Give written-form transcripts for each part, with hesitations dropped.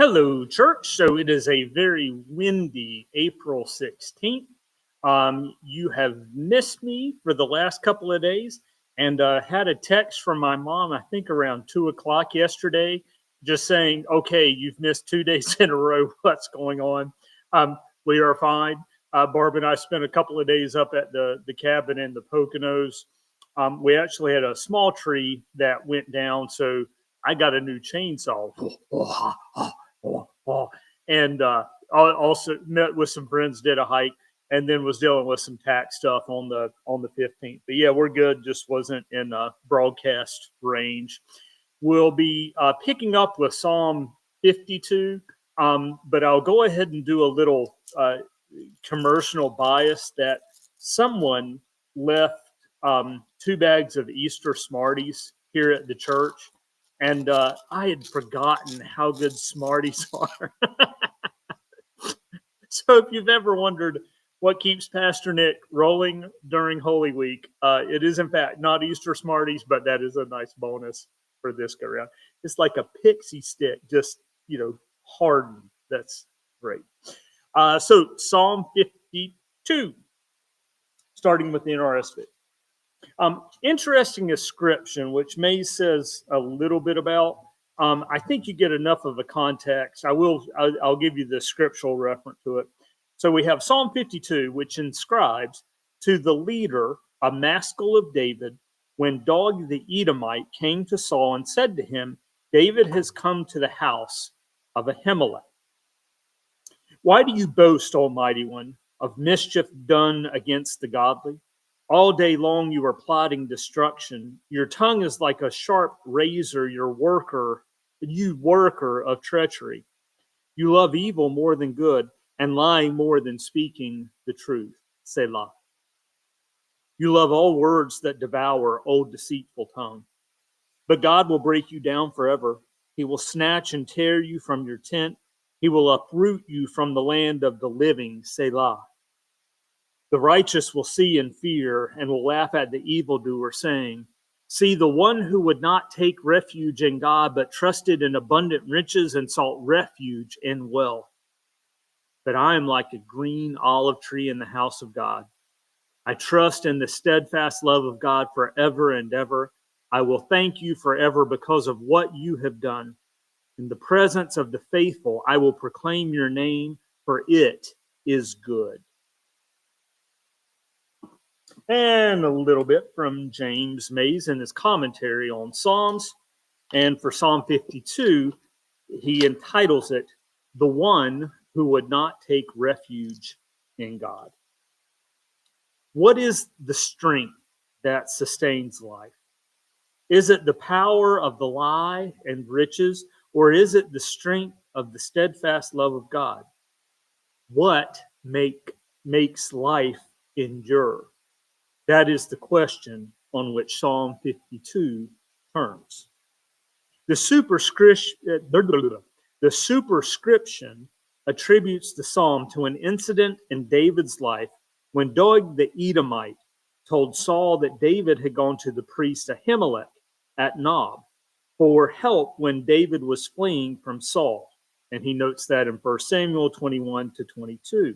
Hello, church. So it is a very windy April 16th. You have missed me for the last couple of days and had a text from my mom, I think around 2 o'clock yesterday, just saying, okay, you've missed 2 days in a row. What's going on? We are fine. Barb and I spent a couple of days up at the cabin in the Poconos. We actually had a small tree that went down, so I got a new chainsaw. And I also met with some friends, did a hike, and then was dealing with some tax stuff on the 15th. But yeah, we're good. Just wasn't in broadcast range. We'll be picking up with Psalm 52, but I'll go ahead and do a little commercial bias that someone left 2 bags of Easter Smarties here at the church. And I had forgotten how good Smarties are. So if you've ever wondered what keeps Pastor Nick rolling during Holy Week, it is in fact not Easter Smarties, but that is a nice bonus for this go around. It's like a pixie stick, just, hardened. That's great. So Psalm 52, starting with the NRSV. Interesting description, which May says a little bit about. I think you get enough of a context. I'll give you the scriptural reference to it. So we have Psalm 52, which inscribes to the leader, a maskil of David, when Dog the Edomite came to Saul and said to him, David has come to the house of Ahimelech. Why do you boast, Almighty One, of mischief done against the godly? All day long you are plotting destruction. Your tongue is like a sharp razor, you worker of treachery. You love evil more than good, and lying more than speaking the truth. Selah. You love all words that devour, O deceitful tongue. But God will break you down forever. He will snatch and tear you from your tent. He will uproot you from the land of the living. Selah. The righteous will see and fear and will laugh at the evildoer, saying, see, the one who would not take refuge in God, but trusted in abundant riches and sought refuge in wealth. But I am like a green olive tree in the house of God. I trust in the steadfast love of God forever and ever. I will thank you forever because of what you have done. In the presence of the faithful, I will proclaim your name, for it is good. And a little bit from James Mays in his commentary on Psalms. And for Psalm 52, he entitles it, The One Who Would Not Take Refuge in God. What is the strength that sustains life? Is it the power of the lie and riches, or is it the strength of the steadfast love of God? What makes life endure? That is the question on which Psalm 52 turns. The superscription attributes the psalm to an incident in David's life when Doeg the Edomite told Saul that David had gone to the priest Ahimelech at Nob for help when David was fleeing from Saul. And he notes that in 1 Samuel 21 to 22.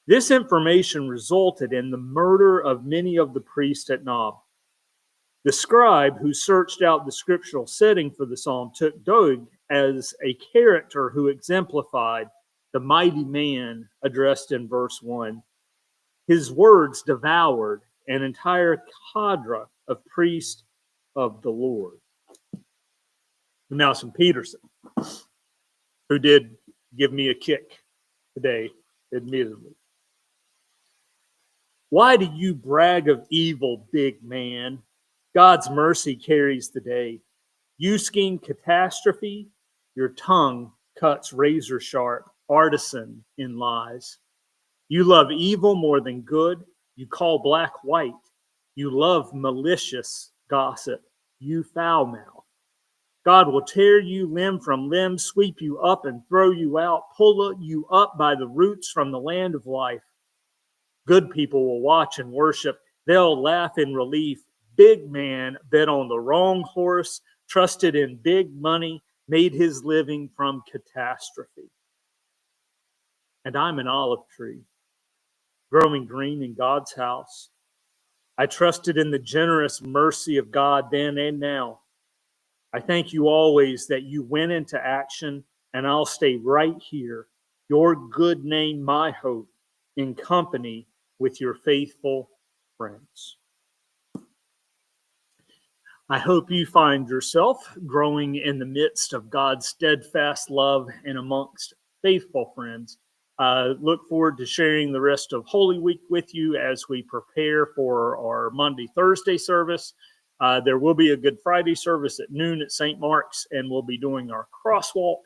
This information resulted in the murder of many of the priests at Nob. The scribe who searched out the scriptural setting for the psalm took Doeg as a character who exemplified the mighty man addressed in verse 1. His words devoured an entire cadre of priests of the Lord. Nelson Peterson, who did give me a kick today, admittedly. Why do you brag of evil, big man? God's mercy carries the day. You scheme catastrophe. Your tongue cuts razor sharp, artisan in lies. You love evil more than good. You call black white. You love malicious gossip. You foul mouth. God will tear you limb from limb, sweep you up and throw you out, pull you up by the roots from the land of life. Good people will watch and worship. They'll laugh in relief. Big man bet on the wrong horse, trusted in big money, made his living from catastrophe. And I'm an olive tree, growing green in God's house. I trusted in the generous mercy of God then and now. I thank you always that you went into action, and I'll stay right here, your good name, my hope, in company with your faithful friends. I hope you find yourself growing in the midst of God's steadfast love and amongst faithful friends. Look forward to sharing the rest of Holy Week with you as we prepare for our Monday, Thursday service. There will be a Good Friday service at noon at St. Mark's, and we'll be doing our crosswalk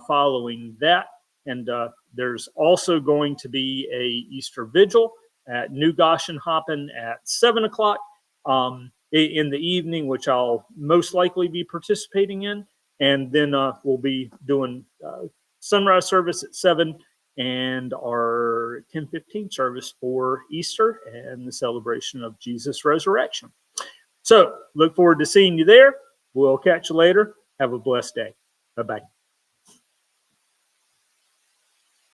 following that. And there's also going to be a Easter Vigil at New Goshenhoppen at 7 o'clock in the evening, which I'll most likely be participating in. And then we'll be doing sunrise service at 7 and our 10:15 service for Easter and the celebration of Jesus' resurrection. So look forward to seeing you there. We'll catch you later. Have a blessed day. Bye-bye.